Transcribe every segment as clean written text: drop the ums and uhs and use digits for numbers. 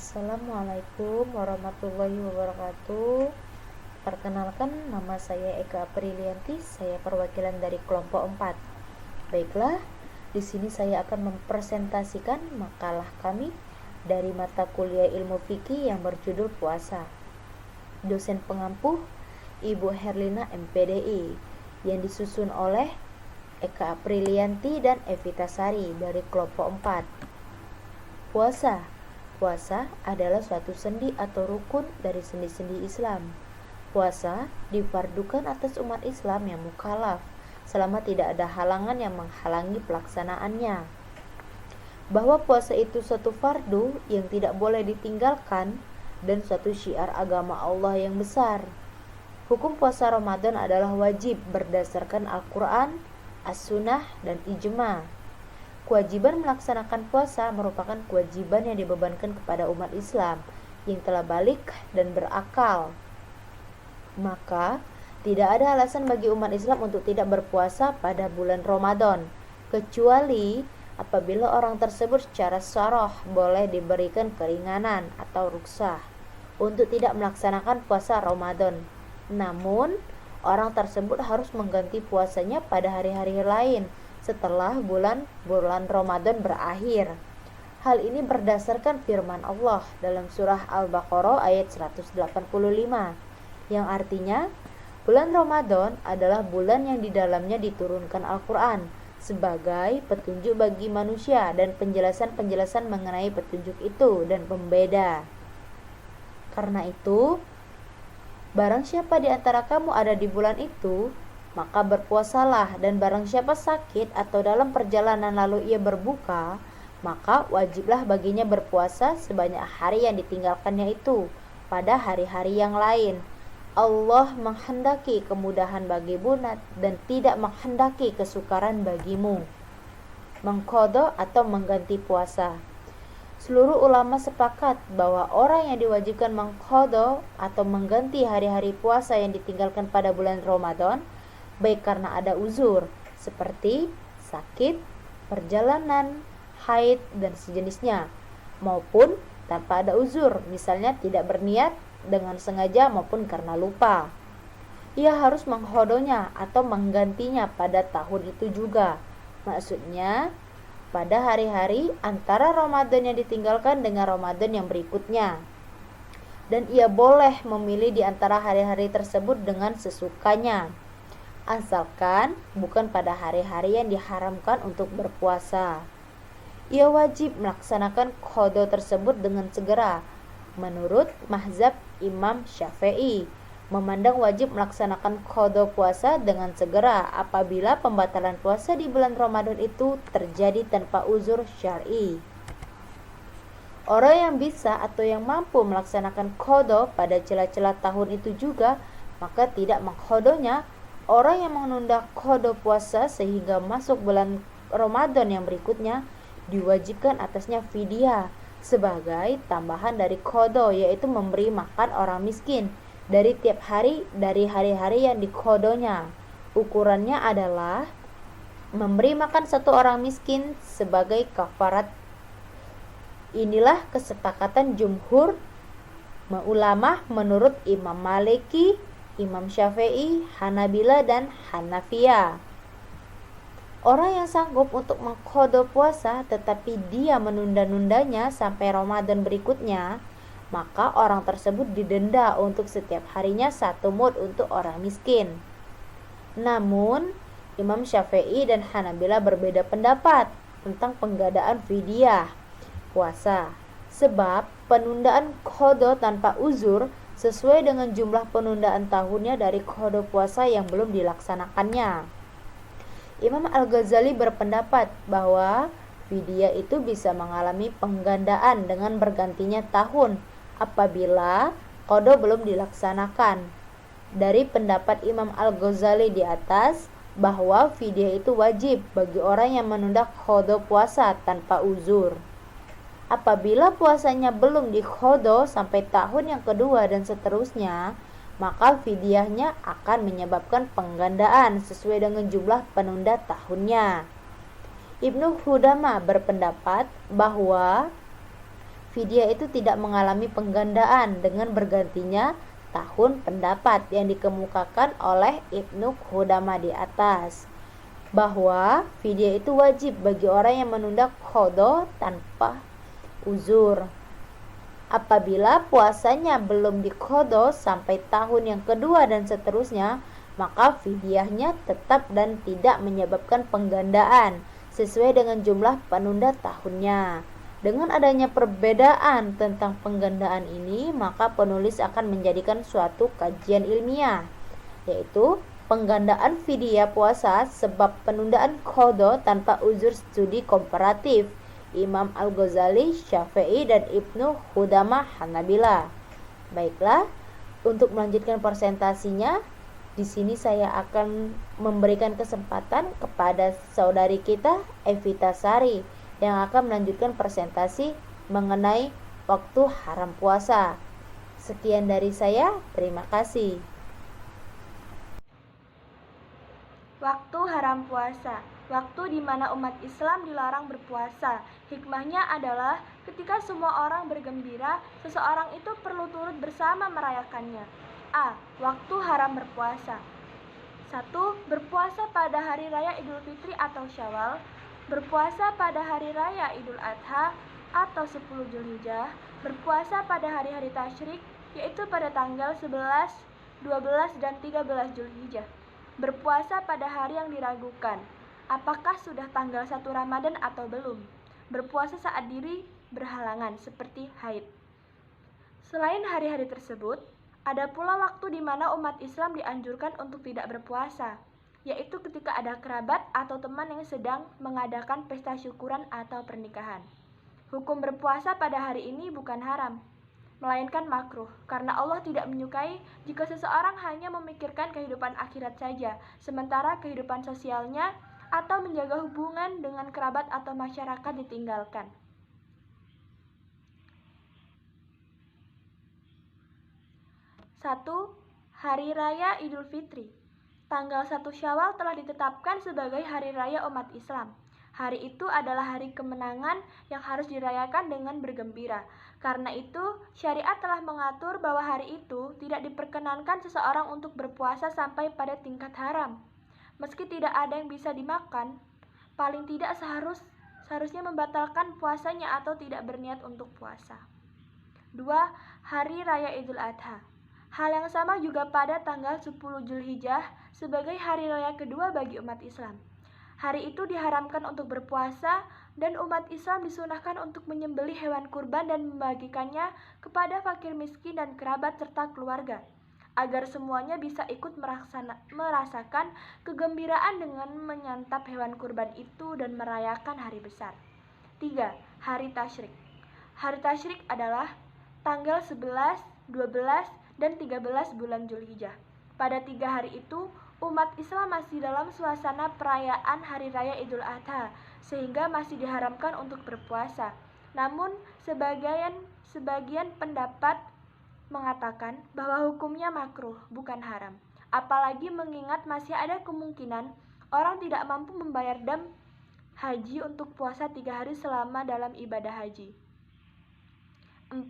Assalamualaikum warahmatullahi wabarakatuh. Perkenalkan, nama saya Eka Aprilianti, saya perwakilan dari kelompok 4. Baiklah, di sini saya akan mempresentasikan makalah kami dari mata kuliah ilmu fikih yang berjudul puasa. Dosen pengampu Ibu Herlina MPDI yang disusun oleh Eka Aprilianti dan Evita Sari dari kelompok 4. Puasa adalah suatu sendi atau rukun dari sendi-sendi Islam. Puasa difardukan atas umat Islam yang mukallaf selama tidak ada halangan yang menghalangi pelaksanaannya. Bahwa puasa itu suatu fardu yang tidak boleh ditinggalkan dan suatu syiar agama Allah yang besar. Hukum puasa Ramadan adalah wajib berdasarkan Al-Quran, As-Sunnah, dan Ijma'. Kewajiban melaksanakan puasa merupakan kewajiban yang dibebankan kepada umat Islam yang telah balik dan berakal. Maka, tidak ada alasan bagi umat Islam untuk tidak berpuasa pada bulan Ramadan, kecuali apabila orang tersebut secara sharoh boleh diberikan keringanan atau ruksah untuk tidak melaksanakan puasa Ramadan. Namun, orang tersebut harus mengganti puasanya pada hari-hari lain setelah bulan Ramadan berakhir. Hal ini berdasarkan firman Allah dalam surah Al-Baqarah ayat 185 yang artinya bulan Ramadan adalah bulan yang di dalamnya diturunkan Al-Quran sebagai petunjuk bagi manusia dan penjelasan-penjelasan mengenai petunjuk itu dan pembeda. Karena itu, barang siapa di antara kamu ada di bulan itu, maka berpuasalah, dan barang siapa sakit atau dalam perjalanan lalu ia berbuka, maka wajiblah baginya berpuasa sebanyak hari yang ditinggalkannya itu pada hari-hari yang lain. Allah menghendaki kemudahan bagimu dan tidak menghendaki kesukaran bagimu. Mengqadha atau mengganti puasa. Seluruh ulama sepakat bahwa orang yang diwajibkan mengqadha atau mengganti hari-hari puasa yang ditinggalkan pada bulan Ramadan, baik karena ada uzur seperti sakit, perjalanan, haid, dan sejenisnya, maupun tanpa ada uzur, misalnya tidak berniat dengan sengaja maupun karena lupa. Ia harus mengqadhanya atau menggantinya pada tahun itu juga. Maksudnya, pada hari-hari antara Ramadan yang ditinggalkan dengan Ramadan yang berikutnya. Dan ia boleh memilih di antara hari-hari tersebut dengan sesukanya, asalkan bukan pada hari-hari yang diharamkan untuk berpuasa. Ia wajib melaksanakan qadha tersebut dengan segera. Menurut mazhab Imam Syafi'i, memandang wajib melaksanakan qadha puasa dengan segera apabila pembatalan puasa di bulan Ramadan itu terjadi tanpa uzur syar'i. Orang yang bisa atau yang mampu melaksanakan qadha pada celah-celah tahun itu juga, maka tidak mengqadhanya. Orang yang menunda qadha puasa sehingga masuk bulan Ramadan yang berikutnya diwajibkan atasnya fidyah sebagai tambahan dari qadha, yaitu memberi makan orang miskin dari tiap hari dari hari-hari yang diqadhanya. Ukurannya adalah memberi makan satu orang miskin sebagai kafarat. Inilah kesepakatan jumhur ulama menurut Imam Maliki, Imam Syafi'i, Hanabila, dan Hanafiyah. Orang yang sanggup untuk mengqadha puasa tetapi dia menunda-nundanya sampai Ramadan berikutnya, maka orang tersebut didenda untuk setiap harinya 1 mud untuk orang miskin. Namun, Imam Syafi'i dan Hanabila berbeda pendapat tentang penggadaan fidyah puasa, sebab penundaan qadha tanpa uzur sesuai dengan jumlah penundaan tahunnya dari qadha puasa yang belum dilaksanakannya. Imam Al-Ghazali berpendapat bahwa fidyah itu bisa mengalami penggandaan dengan bergantinya tahun apabila qadha belum dilaksanakan. Dari pendapat Imam Al-Ghazali di atas, bahwa fidyah itu wajib bagi orang yang menunda qadha puasa tanpa uzur. Apabila puasanya belum diqadha sampai tahun yang kedua dan seterusnya, maka fidyahnya akan menyebabkan penggandaan sesuai dengan jumlah penunda tahunnya. Ibnu Qudamah berpendapat bahwa fidyah itu tidak mengalami penggandaan dengan bergantinya tahun pendapat yang dikemukakan oleh Ibnu Qudamah di atas, bahwa fidyah itu wajib bagi orang yang menunda qada tanpa uzur. Apabila puasanya belum diqada sampai tahun yang kedua dan seterusnya, maka fidyahnya tetap dan tidak menyebabkan penggandaan sesuai dengan jumlah penunda tahunnya. Dengan adanya perbedaan tentang penggandaan ini, maka penulis akan menjadikan suatu kajian ilmiah, yaitu penggandaan fidyah puasa sebab penundaan qada tanpa uzur studi komparatif Imam Al-Ghazali, Syafi'i, dan Ibnu Qudamah Hanabilah. Baiklah, untuk melanjutkan presentasinya, di sini saya akan memberikan kesempatan kepada saudari kita, Evita Sari, yang akan melanjutkan presentasi mengenai waktu haram puasa. Sekian dari saya, terima kasih. Waktu haram puasa, waktu di mana umat Islam dilarang berpuasa. Hikmahnya adalah ketika semua orang bergembira, seseorang itu perlu turut bersama merayakannya. A. Waktu haram berpuasa. 1. Berpuasa pada hari raya Idul Fitri atau Syawal. Berpuasa pada hari raya Idul Adha atau 10 Zulhijjah. Berpuasa pada hari-hari tasyrik, yaitu pada tanggal 11, 12, dan 13 Zulhijjah. Berpuasa pada hari yang diragukan, apakah sudah tanggal 1 Ramadan atau belum. Berpuasa saat diri berhalangan, seperti haid. Selain hari-hari tersebut, ada pula waktu di mana umat Islam dianjurkan untuk tidak berpuasa, yaitu ketika ada kerabat atau teman yang sedang mengadakan pesta syukuran atau pernikahan. Hukum berpuasa pada hari ini bukan haram, melainkan makruh, karena Allah tidak menyukai jika seseorang hanya memikirkan kehidupan akhirat saja, sementara kehidupan sosialnya atau menjaga hubungan dengan kerabat atau masyarakat ditinggalkan. 1. Hari Raya Idul Fitri. Tanggal 1 Syawal telah ditetapkan sebagai hari raya umat Islam. Hari itu adalah hari kemenangan yang harus dirayakan dengan bergembira. Karena itu, syariat telah mengatur bahwa hari itu tidak diperkenankan seseorang untuk berpuasa sampai pada tingkat haram. Meski tidak ada yang bisa dimakan, paling tidak seharusnya membatalkan puasanya atau tidak berniat untuk puasa. 2. Hari Raya Idul Adha. Hal yang sama juga pada tanggal 10 Zulhijjah sebagai hari raya kedua bagi umat Islam. Hari itu diharamkan untuk berpuasa dan umat Islam disunahkan untuk menyembelih hewan kurban dan membagikannya kepada fakir miskin dan kerabat serta keluarga, agar semuanya bisa ikut merasakan kegembiraan dengan menyantap hewan kurban itu dan merayakan hari besar. 3. Hari Tasyrik. Hari Tasyrik adalah tanggal 11, 12, dan 13 bulan Zulhijjah. Pada 3 hari itu, umat Islam masih dalam suasana perayaan Hari Raya Idul Adha, sehingga masih diharamkan untuk berpuasa. Namun, sebagian pendapat mengatakan bahwa hukumnya makruh, bukan haram. Apalagi mengingat masih ada kemungkinan orang tidak mampu membayar dam haji untuk puasa 3 hari selama dalam ibadah haji. 4.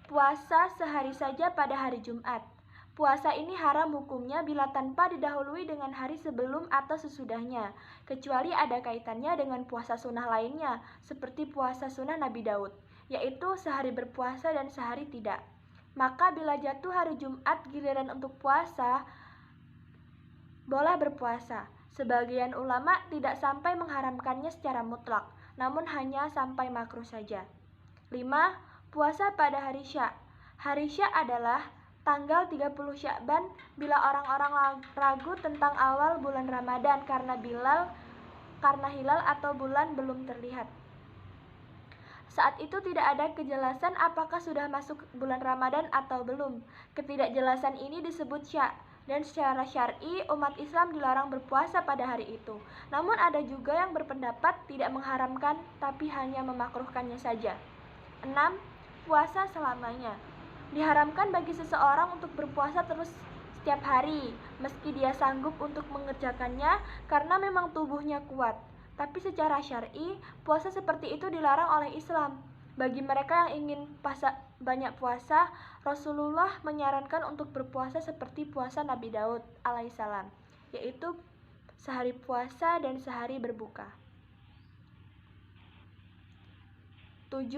Puasa sehari saja pada hari Jumat. Puasa ini haram hukumnya bila tanpa didahului dengan hari sebelum atau sesudahnya, kecuali ada kaitannya dengan puasa sunnah lainnya, seperti puasa sunnah Nabi Daud, yaitu sehari berpuasa dan sehari tidak. Maka bila jatuh hari Jumat giliran untuk puasa, boleh berpuasa. Sebagian ulama tidak sampai mengharamkannya secara mutlak, namun hanya sampai makruh saja. 5. Puasa pada hari Sya'. Hari Sya' adalah tanggal 30 Sya'ban bila orang-orang ragu tentang awal bulan Ramadan karena hilal atau bulan belum terlihat. Saat itu tidak ada kejelasan apakah sudah masuk bulan Ramadan atau belum. Ketidakjelasan ini disebut Sya', dan secara syar'i umat Islam dilarang berpuasa pada hari itu. Namun ada juga yang berpendapat tidak mengharamkan tapi hanya memakruhkannya saja. 6. Puasa selamanya. Diharamkan bagi seseorang untuk berpuasa terus setiap hari, meski dia sanggup untuk mengerjakannya karena memang tubuhnya kuat. Tapi secara syar'i, puasa seperti itu dilarang oleh Islam. Bagi mereka yang ingin banyak puasa, Rasulullah menyarankan untuk berpuasa seperti puasa Nabi Daud alaihissalam, yaitu sehari puasa dan sehari berbuka. 7.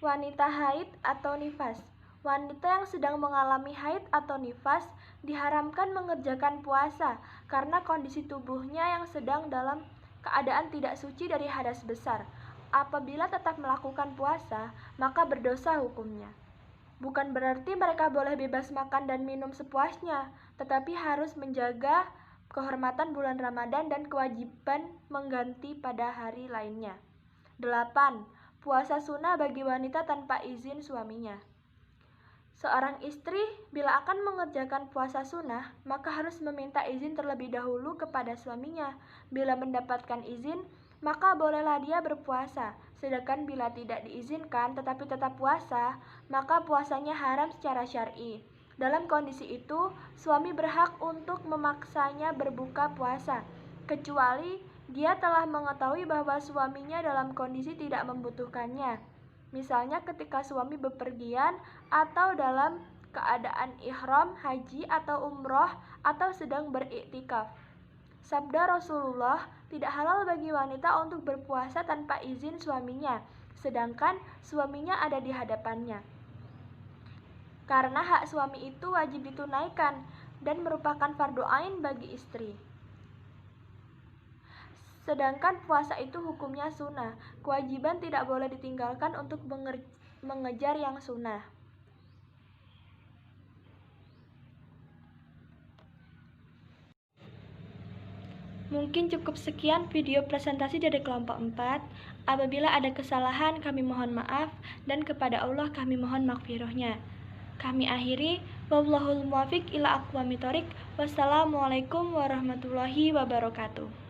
Wanita haid atau nifas. Wanita yang sedang mengalami haid atau nifas diharamkan mengerjakan puasa karena kondisi tubuhnya yang sedang dalam keadaan tidak suci dari hadas besar. Apabila tetap melakukan puasa, maka berdosa hukumnya. Bukan berarti mereka boleh bebas makan dan minum sepuasnya, tetapi harus menjaga kehormatan bulan Ramadan dan kewajiban mengganti pada hari lainnya. 8. Puasa sunnah bagi wanita tanpa izin suaminya. Seorang istri bila akan mengerjakan puasa sunnah, maka harus meminta izin terlebih dahulu kepada suaminya. Bila mendapatkan izin, maka bolehlah dia berpuasa. Sedangkan bila tidak diizinkan tetapi tetap puasa, maka puasanya haram secara syar'i. Dalam kondisi itu, suami berhak untuk memaksanya berbuka puasa, kecuali dia telah mengetahui bahwa suaminya dalam kondisi tidak membutuhkannya. Misalnya ketika suami bepergian atau dalam keadaan ihram, haji atau umroh atau sedang beriktikaf. Sabda Rasulullah, tidak halal bagi wanita untuk berpuasa tanpa izin suaminya, sedangkan suaminya ada di hadapannya. Karena hak suami itu wajib ditunaikan dan merupakan fardu ain bagi istri. Sedangkan puasa itu hukumnya sunnah, kewajiban tidak boleh ditinggalkan untuk mengejar yang sunnah. Mungkin cukup sekian video presentasi dari kelompok 4. Apabila ada kesalahan, kami mohon maaf, dan kepada Allah kami mohon maghfirahnya. Kami akhiri, wallahul muwaffiq ila aqwamit thoriq. Wassalamualaikum warahmatullahi wabarakatuh.